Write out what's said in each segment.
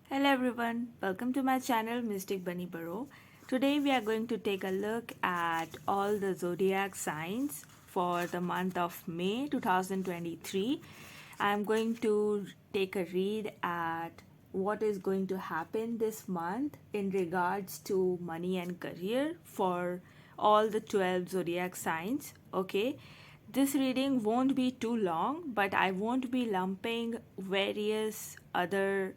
Hello everyone, welcome to my channel Mystic Bunny Burrow. Today we are going to take a look at all the zodiac signs for the month of May 2023. I'm going to take a read at what is going to happen this month in regards to money and career for all the 12 zodiac signs. Okay, this reading won't be too long, but I won't be lumping various other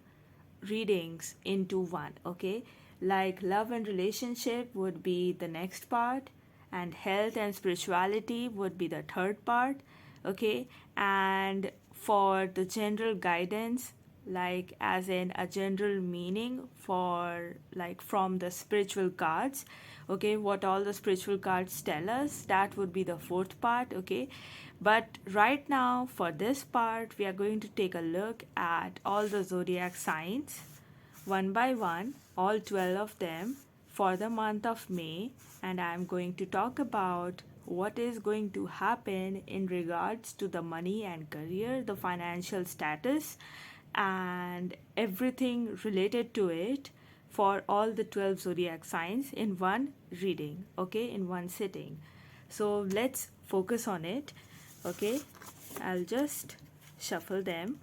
readings into one. Okay, like love and relationship would be the next part, and health and spirituality would be the third part. Okay, and for the general guidance, like as in a general meaning for like from the spiritual cards, okay, what all the spiritual cards tell us, that would be the fourth part. Okay, but right now for this part we are going to take a look at all the zodiac signs one by one, all 12 of them for the month of May, and I am going to talk about what is going to happen in regards to the money and career, the financial status, and everything related to it for all the 12 zodiac signs in one reading, okay, in one sitting. So let's focus on it. Okay, I'll just shuffle them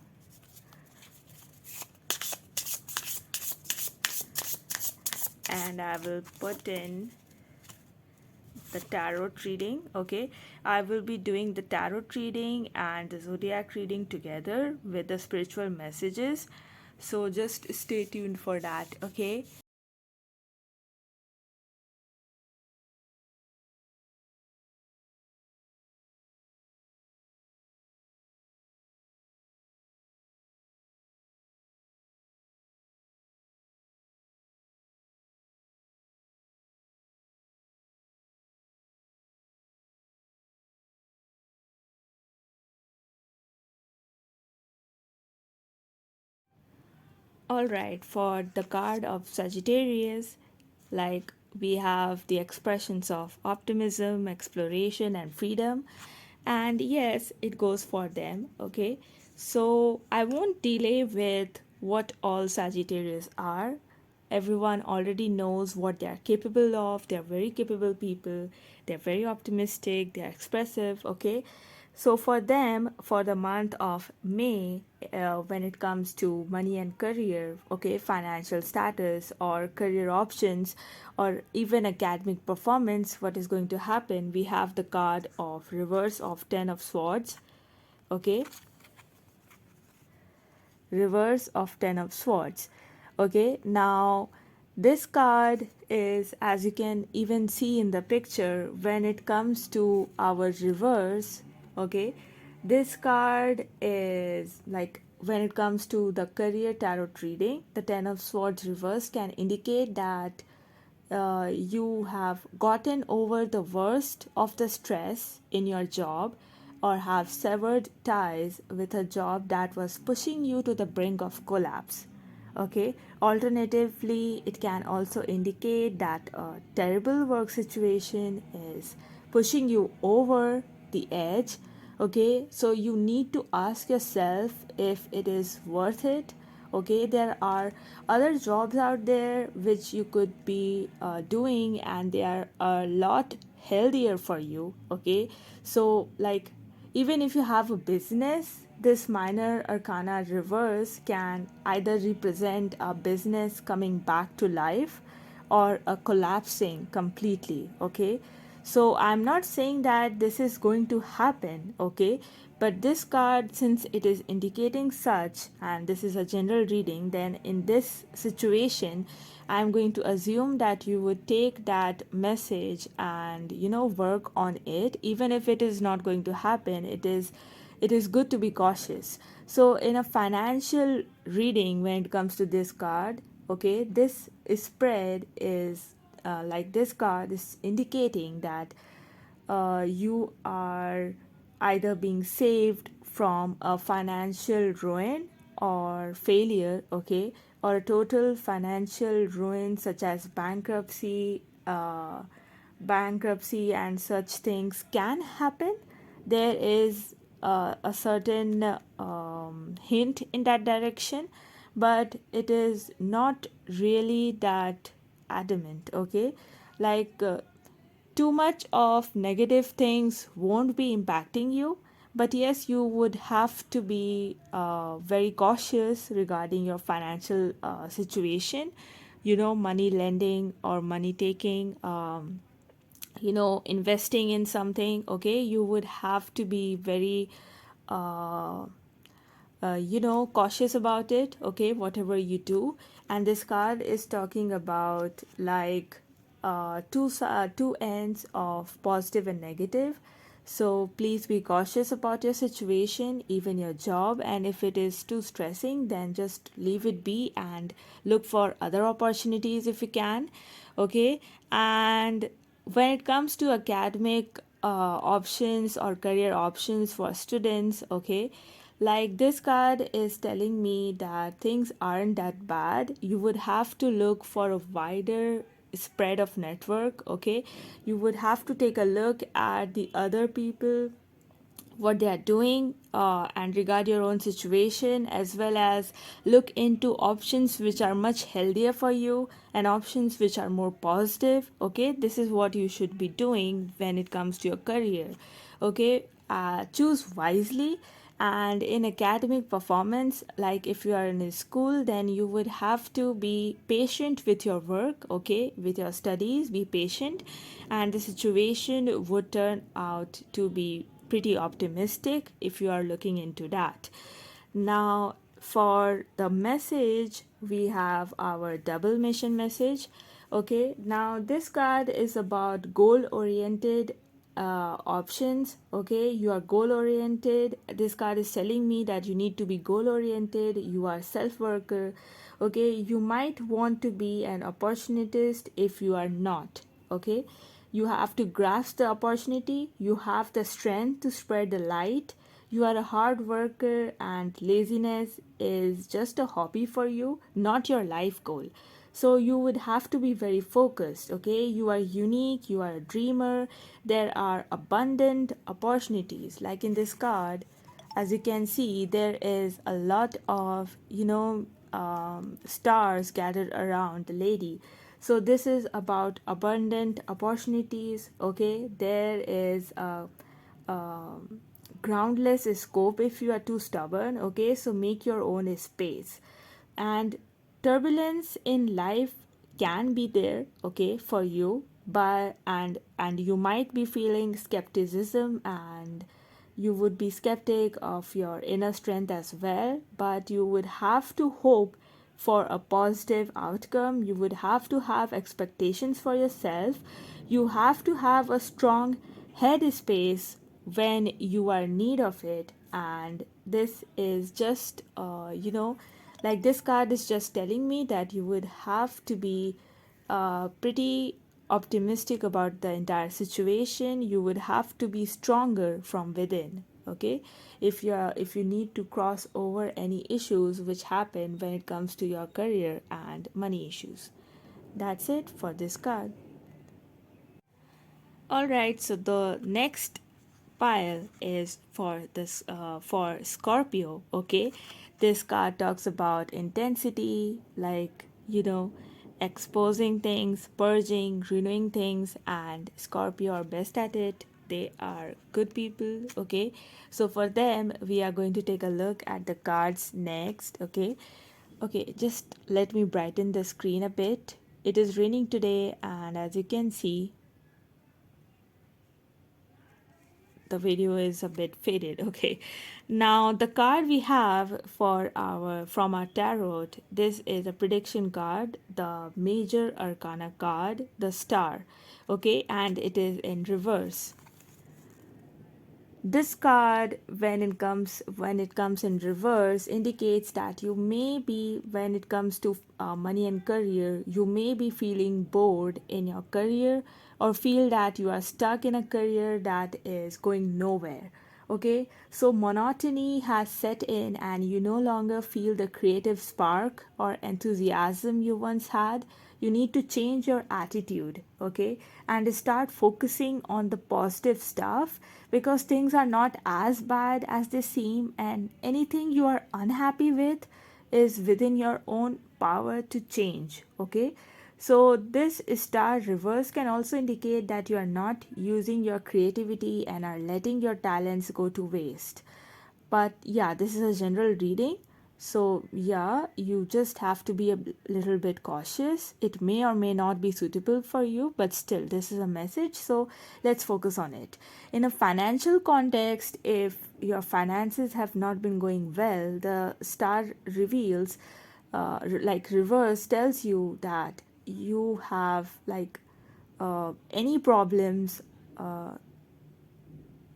and I will put in the tarot reading. Okay, I will be doing the tarot reading and the zodiac reading together with the spiritual messages, so just stay tuned for that. Okay, all right, for the card of Sagittarius, like we have the expressions of optimism, exploration, and freedom. And yes, it goes for them. Okay, so I won't delay with what all Sagittarius are. Everyone already knows what they are capable of. They are very capable people. They're very optimistic. They're expressive. Okay, so for them, for the month of May, when it comes to money and career, okay, financial status or career options, or even academic performance, what is going to happen? We have the card of reverse of Ten of Swords. Okay, reverse of Ten of Swords. Okay, now this card is, as you can even see in the picture, when it comes to our reverse, okay, this card is like when it comes to the career tarot reading, the Ten of Swords reverse can indicate that you have gotten over the worst of the stress in your job or have severed ties with a job that was pushing you to the brink of collapse. Okay, alternatively, it can also indicate that a terrible work situation is pushing you over the edge. Okay, so you need to ask yourself if it is worth it. Okay, there are other jobs out there which you could be doing, and they are a lot healthier for you. Okay, so like even if you have a business, this minor arcana reverse can either represent a business coming back to life or a collapsing completely. Okay, so I'm not saying that this is going to happen. Okay, but this card, since it is indicating such, and this is a general reading, then in this situation I'm going to assume that you would take that message and work on it. Even if it is not going to happen, it is good to be cautious. So in a financial reading, when it comes to this card, okay, this spread is like this card is indicating that you are either being saved from a financial ruin or failure. Okay, or a total financial ruin such as bankruptcy and such things can happen. There is a certain hint in that direction, but it is not really that adamant, okay? Like too much of negative things won't be impacting you, but yes, you would have to be very cautious regarding your financial situation, money lending or money taking, investing in something, okay? You would have to be very uh, cautious about it, okay, whatever you do. And this card is talking about like two ends of positive and negative. So please be cautious about your situation, even your job, and if it is too stressing, then just leave it be and look for other opportunities if you can, okay? And when it comes to academic options or career options for students, okay, like this card is telling me that things aren't that bad. You would have to look for a wider spread of network, okay? You would have to take a look at the other people, what they are doing, and regard your own situation, as well as look into options which are much healthier for you and options which are more positive, okay? This is what you should be doing when it comes to your career, okay? Choose wisely. And in academic performance, like if you are in a school, then you would have to be patient with your work, okay, with your studies, be patient, and the situation would turn out to be pretty optimistic if you are looking into that. Now, for the message, we have our double mission message. Okay, now this card is about goal oriented options. Okay, you are goal oriented. This card is telling me that you need to be goal oriented. You are self worker. Okay, you might want to be an opportunist if you are not. Okay, you have to grasp the opportunity. You have the strength to spread the light. You are a hard worker, and laziness is just a hobby for you, not your life goal. So you would have to be very focused, okay? You are unique, you are a dreamer. There are abundant opportunities. Like in this card, as you can see, there is a lot of, stars gathered around the lady. So this is about abundant opportunities, okay? There is a groundless scope if you are too stubborn, okay? So make your own space. And turbulence in life can be there, okay, for you, but and you might be feeling skepticism, and you would be skeptic of your inner strength as well, but you would have to hope for a positive outcome. You would have to have expectations for yourself. You have to have a strong head space when you are in need of it. And this is just like this card is just telling me that you would have to be pretty optimistic about the entire situation. You would have to be stronger from within, okay? If you need to cross over any issues which happen when it comes to your career and money issues. That's it for this card. All right, so the next pile is for this for Scorpio, okay? This card talks about intensity, like, exposing things, purging, renewing things, and Scorpio are best at it. They are good people, okay? So for them, we are going to take a look at the cards next, okay? Okay, just let me brighten the screen a bit. It is raining today, and as you can see, the video is a bit faded. Okay, now the card we have for our from our tarot, this is a prediction card, the major arcana card, the star, okay, and it is in reverse. This card, when it comes in reverse, indicates that you may be, when it comes to money and career, you may be feeling bored in your career, or feel that you are stuck in a career that is going nowhere. Okay, so monotony has set in, and you no longer feel the creative spark or enthusiasm you once had. You need to change your attitude, okay, and start focusing on the positive stuff, because things are not as bad as they seem, and anything you are unhappy with, is within your own power to change. Okay, so this star reverse can also indicate that you are not using your creativity and are letting your talents go to waste. But yeah, this is a general reading, so yeah, you just have to be a little bit cautious. It may or may not be suitable for you, but still this is a message, so let's focus on it. In a financial context, if your finances have not been going well, the star reveals, like reverse tells you that you have like any problems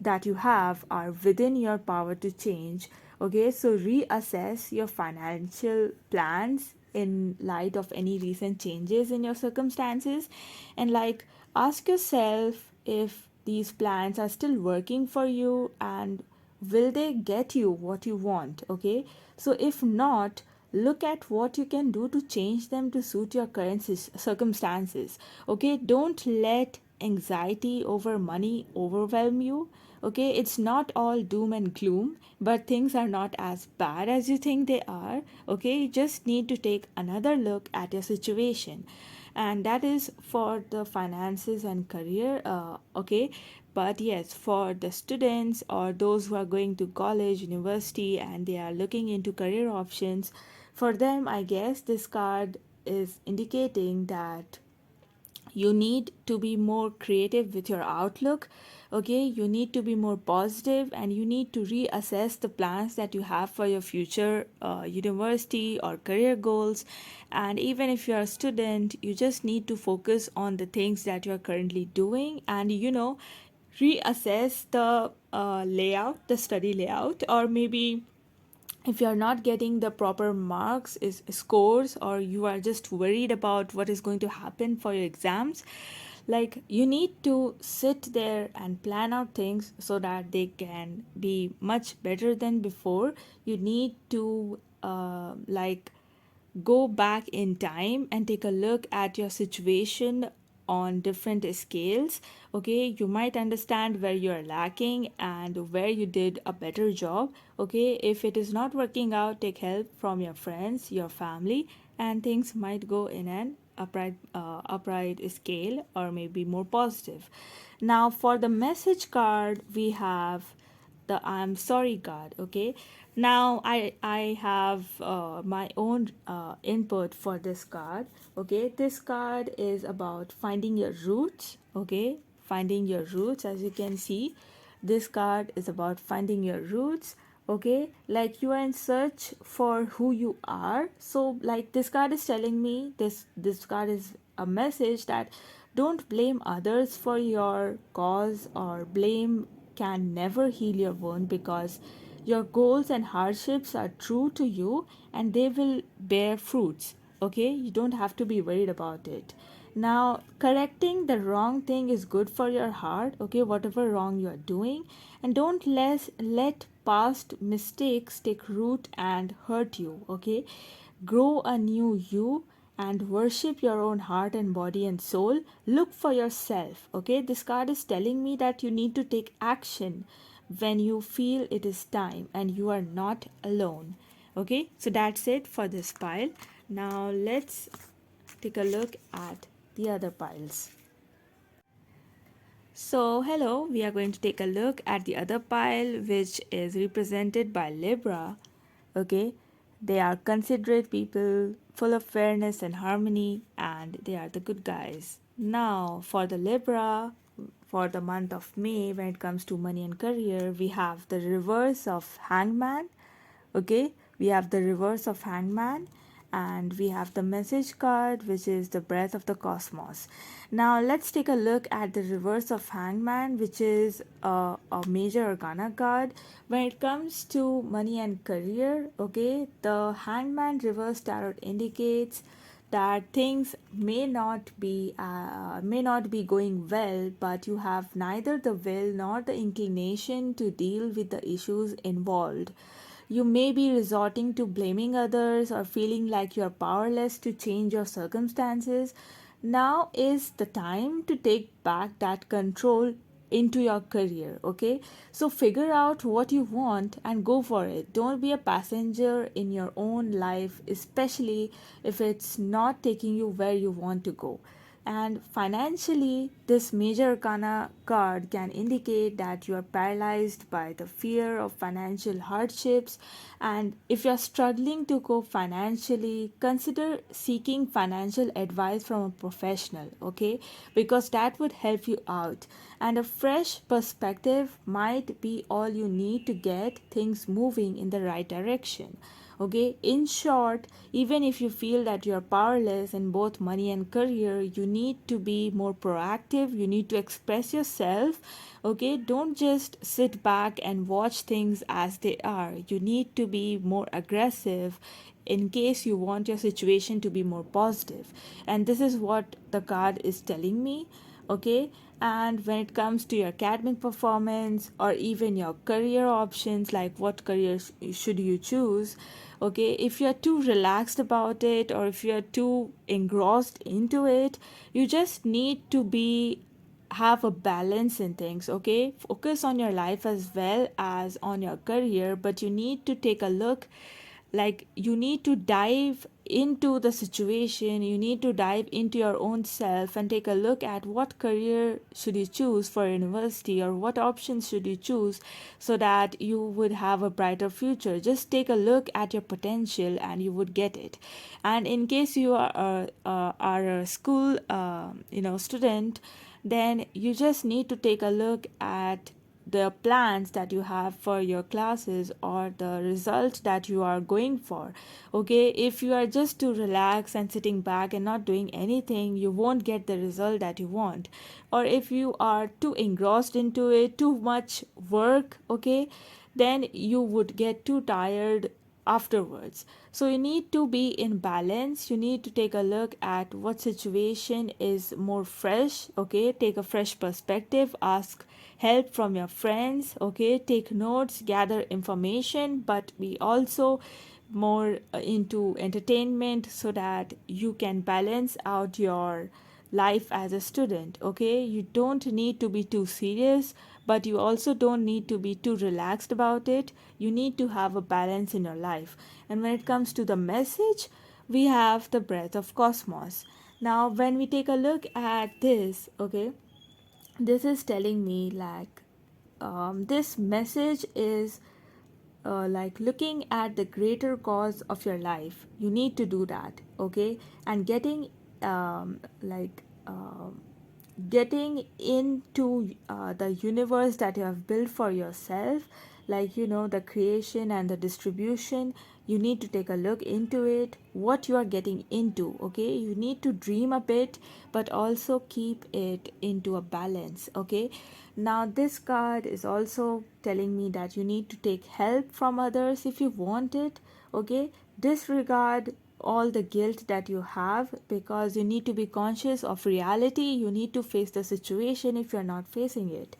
that you have are within your power to change. Okay, so reassess your financial plans in light of any recent changes in your circumstances, and like ask yourself if these plans are still working for you and will they get you what you want. Okay, so if not, look at what you can do to change them to suit your current circumstances. Okay, don't let anxiety over money overwhelm you. Okay, it's not all doom and gloom, but things are not as bad as you think they are. Okay, you just need to take another look at your situation, and that is for the finances and career. Okay, but yes, for the students or those who are going to college, university, and they are looking into career options, for them, I guess this card is indicating that you need to be more creative with your outlook. Okay, you need to be more positive, and you need to reassess the plans that you have for your future university or career goals. And even if you're a student, you just need to focus on the things that you're currently doing, and reassess the layout, the study layout, or maybe if you're not getting the proper marks is scores, or you are just worried about what is going to happen for your exams, like you need to sit there and plan out things so that they can be much better than before. You need to go back in time and take a look at your situation on different scales. Okay, you might understand where you're lacking and where you did a better job. Okay, if it is not working out, take help from your friends, your family, and things might go in an upright scale, or maybe more positive. Now for the message card, we have the I'm sorry card. Okay, now I have my own input for this card. Okay, this card is about finding your roots. Okay, finding your roots. As you can see, this card is about finding your roots. Okay, like you are in search for who you are. So like this card is telling me, this card is a message that don't blame others for your cause, or blame can never heal your wound, because your goals and hardships are true to you and they will bear fruits. Okay, you don't have to be worried about it. Now, correcting the wrong thing is good for your heart. Okay, whatever wrong you are doing, and don't let past mistakes take root and hurt you. Okay, grow a new you and worship your own heart and body and soul. Look for yourself. Okay, this card is telling me that you need to take action when you feel it is time, and you are not alone. Okay, so that's it for this pile. Now let's take a look at the other piles. So hello, we are going to take a look at the other pile, which is represented by Libra. Okay, they are considerate people, full of fairness and harmony, and they are the good guys. Now for the Libra, for the month of May, when it comes to money and career, we have the reverse of Hangman. Okay, we have the reverse of Hangman, and we have the message card, which is the breath of the cosmos. Now let's take a look at the reverse of Hangman, which is a major arcana card. When it comes to money and career, okay, the Hangman reverse tarot indicates that things may not be going well, but you have neither the will nor the inclination to deal with the issues involved. You may be resorting to blaming others or feeling like you are powerless to change your circumstances. Now is the time to take back that control into your career. Okay, so figure out what you want and go for it. Don't be a passenger in your own life, especially if it's not taking you where you want to go. And financially, this major arcana card can indicate that you are paralyzed by the fear of financial hardships. And if you're struggling to cope financially, consider seeking financial advice from a professional, okay? Because that would help you out. And a fresh perspective might be all you need to get things moving in the right direction. Okay, in short, even if you feel that you're powerless in both money and career, you need to be more proactive. You need to express yourself. Okay, don't just sit back and watch things as they are. You need to be more aggressive in case you want your situation to be more positive. And this is what the card is telling me. Okay, and when it comes to your academic performance or even your career options, like what career should you choose, okay, if you're too relaxed about it or if you're too engrossed into it, you just need to be have a balance in things. Okay, focus on your life as well as on your career, but you need to take a look, like you need to dive into the situation, you need to dive into your own self and take a look at what career should you choose for university or what options should you choose so that you would have a brighter future. Just take a look at your potential and you would get it. And in case you are a school student, then you just need to take a look at the plans that you have for your classes or the result that you are going for. Okay, if you are just too relaxed and sitting back and not doing anything, you won't get the result that you want. Or if you are too engrossed into it, too much work, okay, then you would get too tired afterwards. So you need to be in balance. You need to take a look at what situation is more fresh. Okay, take a fresh perspective, ask help from your friends. Okay, take notes, gather information, but be also more into entertainment so that you can balance out your life as a student. Okay, you don't need to be too serious, but you also don't need to be too relaxed about it. You need to have a balance in your life. And when it comes to the message, we have the breath of cosmos. Now when we take a look at this, okay, this is telling me like this message is like looking at the greater cause of your life. You need to do that, okay, and getting into the universe that you have built for yourself, like the creation and the distribution. You need to take a look into it, what you are getting into. Okay, you need to dream a bit but also keep it into a balance. Okay, now this card is also telling me that you need to take help from others if you want it. Okay, disregard all the guilt that you have, because you need to be conscious of reality. You need to face the situation if you're not facing it.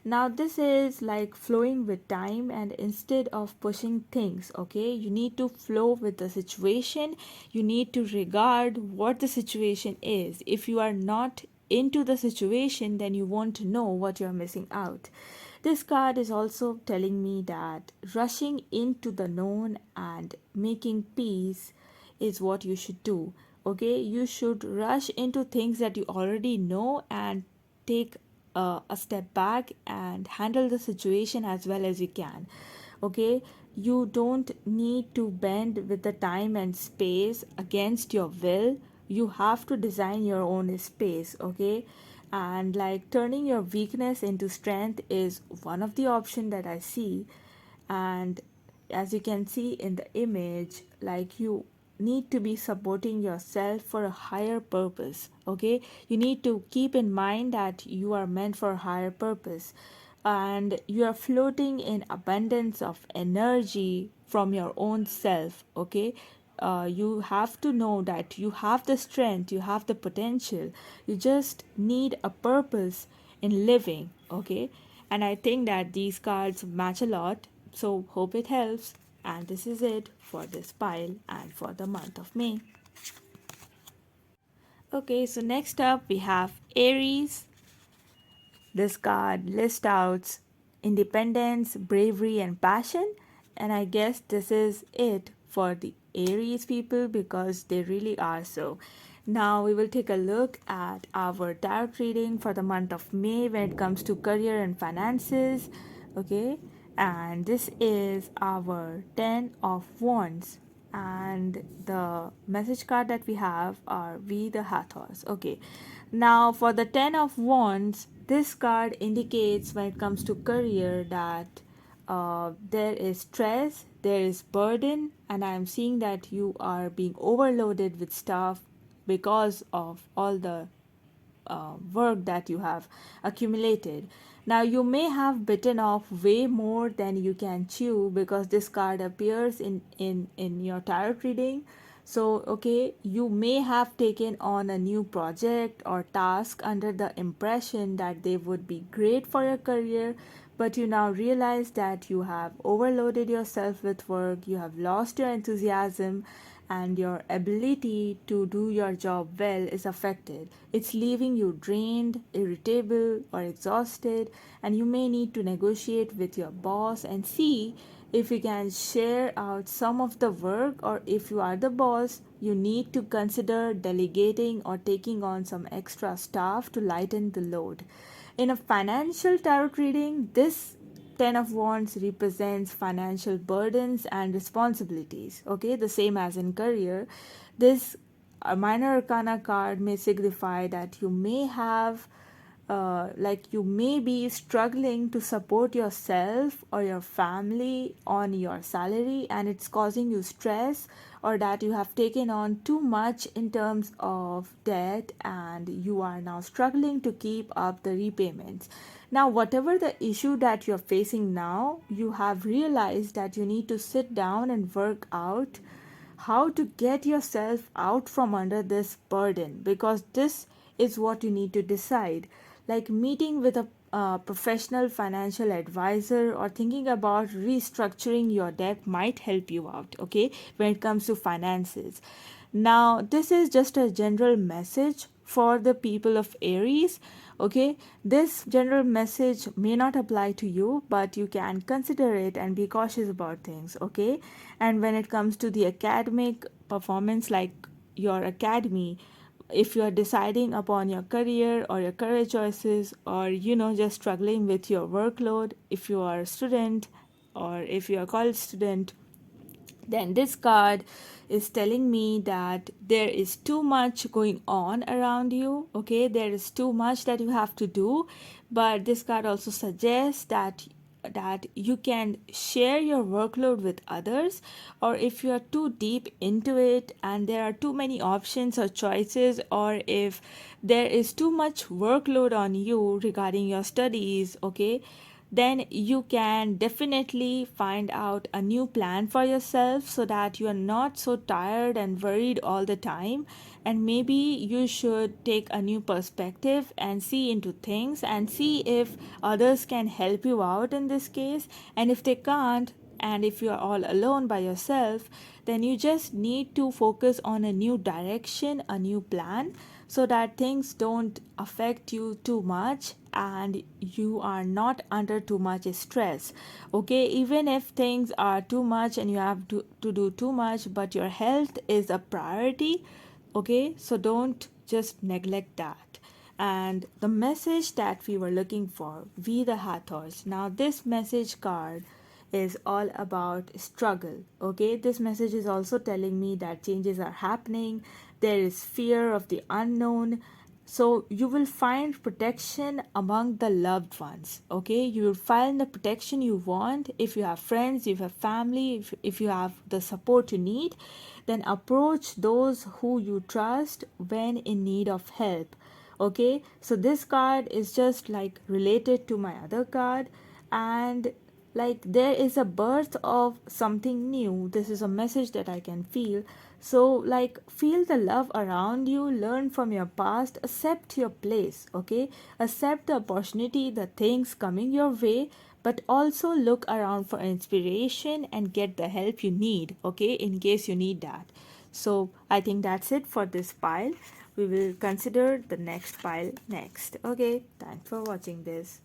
Now this is like flowing with time, and instead of pushing things, okay, you need to flow with the situation. You need to regard what the situation is. If you are not into the situation, then you won't know what you're missing out. This card is also telling me that rushing into the known and making peace is what you should do. Okay, you should rush into things that you already know and take a step back and handle the situation as well as you can. Okay, you don't need to bend with the time and space against your will. You have to design your own space. Okay, and like turning your weakness into strength is one of the options that I see. And as you can see in the image, like you need to be supporting yourself for a higher purpose. Okay, you need to keep in mind that you are meant for a higher purpose, and you are floating in abundance of energy from your own self. Okay, you have to know that you have the strength, you have the potential. You just need a purpose in living. Okay, and I think that these cards match a lot, so hope it helps. And this is it for this pile and for the month of May. Okay, so next up we have Aries. This card lists out independence, bravery, and passion. And I guess this is it for the Aries people because they really are so. Now we will take a look at our tarot reading for the month of May when it comes to career and finances. Okay, and this is our 10 of Wands. And the message card that we have are We the Hathors. Okay, now for the 10 of Wands, this card indicates when it comes to career that there is stress, there is burden, and I am seeing that you are being overloaded with stuff because of all the work that you have accumulated. Now, you may have bitten off way more than you can chew because this card appears in your tarot reading. So, okay, you may have taken on a new project or task under the impression that they would be great for your career, but you now realize that you have overloaded yourself with work, you have lost your enthusiasm, and your ability to do your job well is affected. It's leaving you drained, irritable, or exhausted, and you may need to negotiate with your boss and see if you can share out some of the work, or if you are the boss, you need to consider delegating or taking on some extra staff to lighten the load. In a financial tarot reading, this 10 of Wands represents financial burdens and responsibilities. Okay, the same as in career. This minor arcana card may signify that you may have like you may be struggling to support yourself or your family on your salary, and it's causing you stress, or that you have taken on too much in terms of debt and you are now struggling to keep up the repayments. Now, whatever the issue that you're facing now, you have realized that you need to sit down and work out how to get yourself out from under this burden, because this is what you need to decide. Like meeting with a professional financial advisor or thinking about restructuring your debt might help you out, okay, when it comes to finances. Now, this is just a general message for the people of Aries. Okay, this general message may not apply to you, but you can consider it and be cautious about things. Okay, and when it comes to the academic performance, like your academy, if you are deciding upon your career or your career choices, or just struggling with your workload, if you are a student or if you are a college student, then this card is telling me that there is too much going on around you. Okay, there is too much that you have to do, but this card also suggests that you can share your workload with others, or if you are too deep into it and there are too many options or choices, or if there is too much workload on you regarding your studies, okay, then you can definitely find out a new plan for yourself so that you are not so tired and worried all the time. And maybe you should take a new perspective and see into things and see if others can help you out in this case. And if they can't, and if you are all alone by yourself, then you just need to focus on a new direction, a new plan, so that things don't affect you too much and you are not under too much stress. Okay, even if things are too much and you have to do too much, but your health is a priority. Okay, so don't just neglect that. And the message that we were looking for, We the Hathors. Now, this message card is all about struggle. Okay, this message is also telling me that changes are happening, there is fear of the unknown. So you will find protection among the loved ones. Okay, you will find the protection you want. If you have friends, if you have family, if you have the support you need, then approach those who you trust when in need of help. Okay, so this card is just like related to my other card, and like there is a birth of something new. This is a message that I can feel. So like feel the love around you, learn from your past, accept your place. Okay, accept the opportunity, the things coming your way, but also look around for inspiration and get the help you need, okay, in case you need that. So I think that's it for this pile. we will consider the next pile next. Okay, thanks for watching this.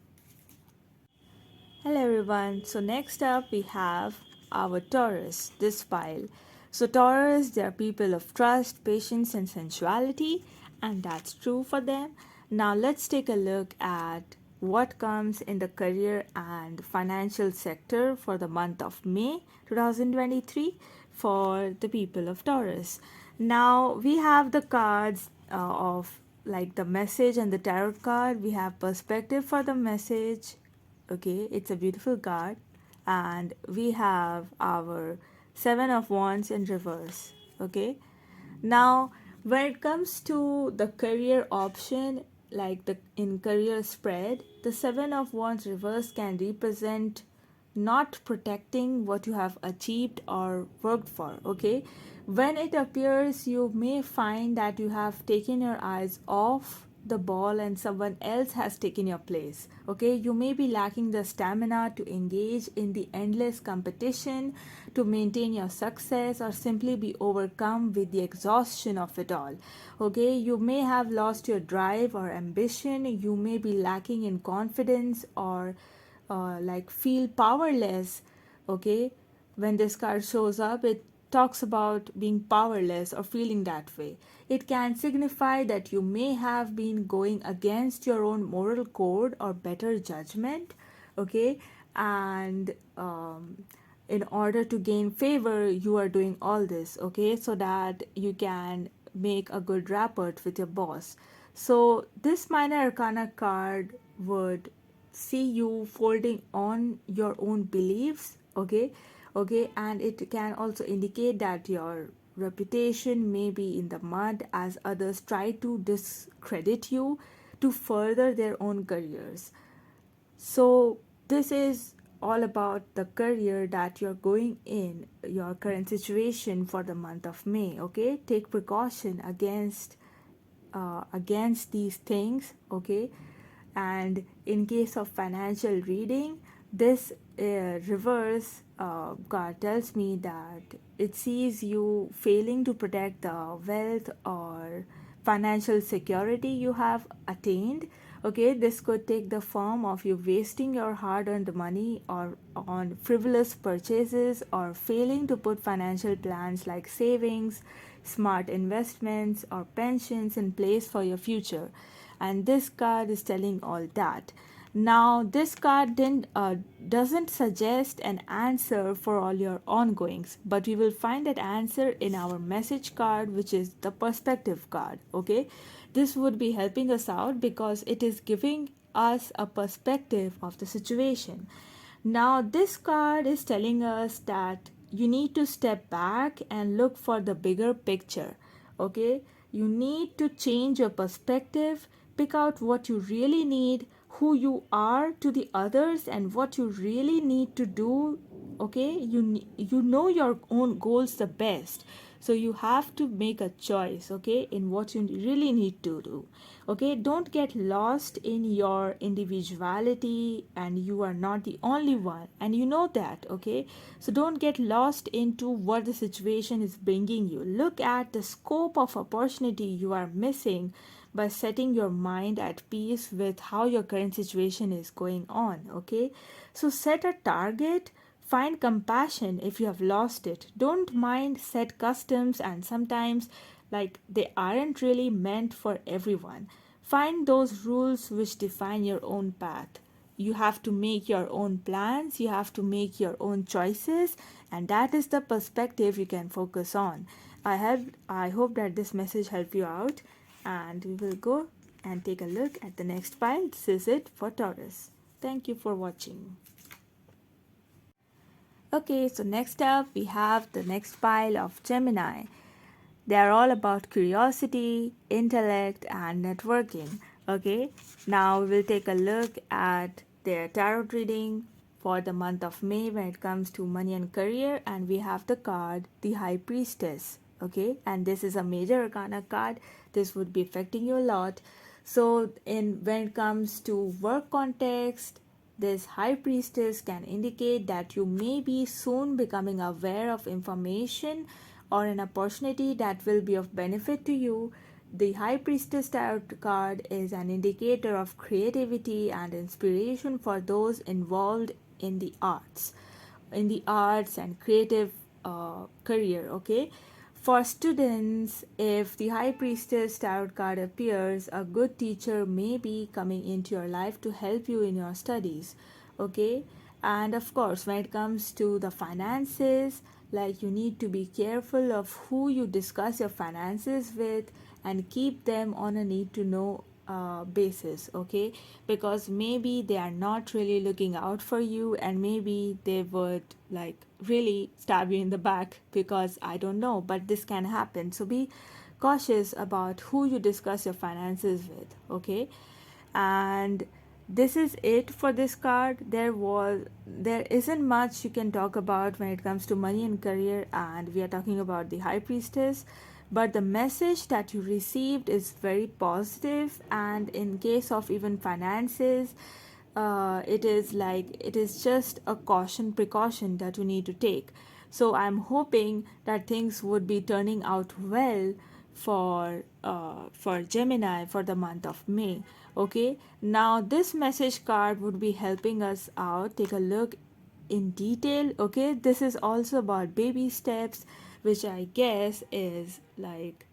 Hello everyone. So next up we have our Taurus, this pile. So Taurus, they are people of trust, patience and sensuality, and that's true for them. Now let's take a look at what comes in the career and financial sector for the month of May 2023 for the people of Taurus. Now we have the cards of like the message and the tarot card. We have perspective for the message. Okay, it's a beautiful card, and we have our 7 of Wands in reverse. Okay, now when it comes to the career option, like the in career spread, the 7 of Wands reverse can represent not protecting what you have achieved or worked for. Okay, when it appears, you may find that you have taken your eyes off the ball and someone else has taken your place. Okay, you may be lacking the stamina to engage in the endless competition to maintain your success, or simply be overcome with the exhaustion of it all. Okay, you may have lost your drive or ambition. You may be lacking in confidence, or like feel powerless. Okay, when this card shows up, it talks about being powerless or feeling that way. It can signify that you may have been going against your own moral code or better judgment. Okay, and in order to gain favor, you are doing all this. Okay, so that you can make a good rapport with your boss. So this minor arcana card would see you folding on your own beliefs. Okay, and it can also indicate that your reputation may be in the mud as others try to discredit you to further their own careers. So this is all about the career that you're going in, your current situation for the month of May. Okay, take precaution against these things. Okay, and in case of financial reading, this reverse card tells me that it sees you failing to protect the wealth or financial security you have attained. Okay, this could take the form of you wasting your hard-earned money or on frivolous purchases, or failing to put financial plans like savings, smart investments or pensions in place for your future. And this card is telling all that. Now this card doesn't suggest an answer for all your ongoings, but we will find that answer in our message card, which is the perspective card. Okay, this would be helping us out because it is giving us a perspective of the situation. Now this card is telling us that you need to step back and look for the bigger picture. Okay, you need to change your perspective, pick out what you really need, who you are to the others, and what you really need to do. Okay, you know your own goals the best, so you have to make a choice, okay, in what you really need to do. Okay, don't get lost in your individuality, and you are not the only one, and you know that. Okay, so don't get lost into what the situation is bringing you. Look at the scope of opportunity you are missing by setting your mind at peace with how your current situation is going on. Okay, so set a target, find compassion if you have lost it, don't mind set customs, and sometimes like they aren't really meant for everyone. Find those rules which define your own path. You have to make your own plans, you have to make your own choices, and that is the perspective you can focus on. I hope that this message helped you out, and we will go and take a look at the next pile. This is it for Taurus. Thank you for watching. Okay, so next up we have the next pile of Gemini. They are all about curiosity, intellect, and networking. Okay, now we will take a look at their tarot reading for the month of May when it comes to money and career, and we have the card, the High Priestess. Okay, and this is a major arcana card. This would be affecting you a lot. So when it comes to work context, this High Priestess can indicate that you may be soon becoming aware of information or an opportunity that will be of benefit to you. The High Priestess Tarot card is an indicator of creativity and inspiration for those involved in the arts and creative career. Okay, for students, if the High Priestess Tarot card appears, a good teacher may be coming into your life to help you in your studies. Okay, and of course, when it comes to the finances, like you need to be careful of who you discuss your finances with and keep them on a need to know basis. Okay, because maybe they are not really looking out for you, and maybe they would like really stab you in the back, because I don't know, but this can happen. So be cautious about who you discuss your finances with. Okay, and this is it for this card. There isn't much you can talk about when it comes to money and career, and we are talking about the High Priestess, but the message that you received is very positive. And in case of even finances, it is just a precaution that you need to take. So I'm hoping that things would be turning out well for Gemini for the month of May. Okay, now this message card would be helping us out. Take a look in detail. Okay, this is also about baby steps, which I guess is like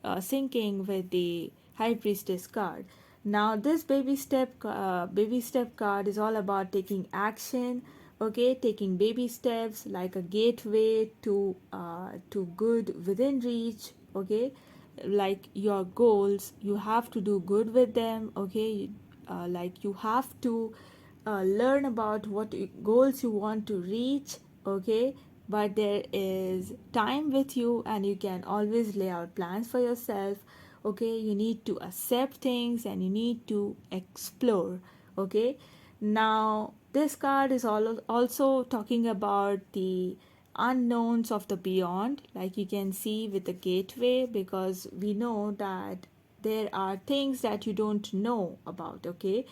syncing with the High Priestess card. Now this baby step card is all about taking action. Okay, taking baby steps like a gateway to good within reach. Okay, like your goals, you have to do good with them. Okay, like you have to learn about what goals you want to reach. Okay, but there is time with you, and you can always lay out plans for yourself. Okay, you need to accept things and you need to explore. Okay, now this card is also talking about the unknowns of the beyond, like you can see with the gateway, because we know that there are things that you don't know about. Okay,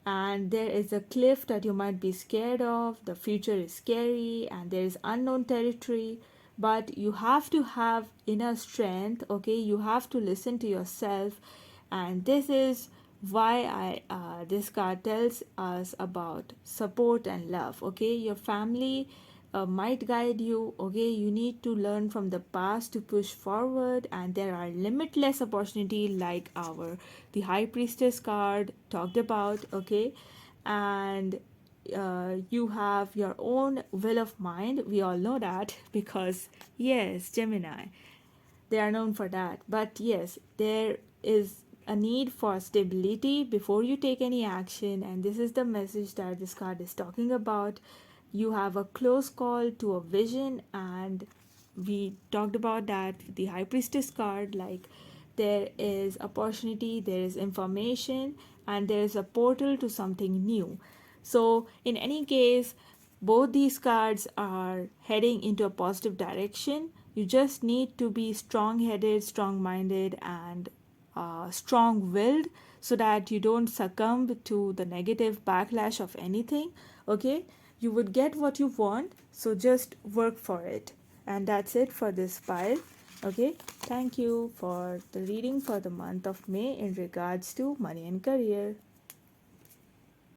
and there is a cliff that you might be scared of. The future is scary and there is unknown territory, but you have to have inner strength. Okay, you have to listen to yourself, and this is why I this card tells us about support and love. Okay, your family might guide you. Okay, you need to learn from the past to push forward, and there are limitless opportunity like our the High Priestess card talked about. Okay, and you have your own will of mind. We all know that because yes, Gemini, they are known for that. But yes, there is a need for stability before you take any action, and this is the message that this card is talking about. You have a close call to a vision, and we talked about that with the High Priestess card. Like there is opportunity, there is information, and there is a portal to something new. So in any case, both these cards are heading into a positive direction. You just need to be strong headed, strong minded, and strong willed, so that you don't succumb to the negative backlash of anything. Okay, you would get what you want, so just work for it. And that's it for this pile. Okay, thank you for the reading for the month of May in regards to money and career.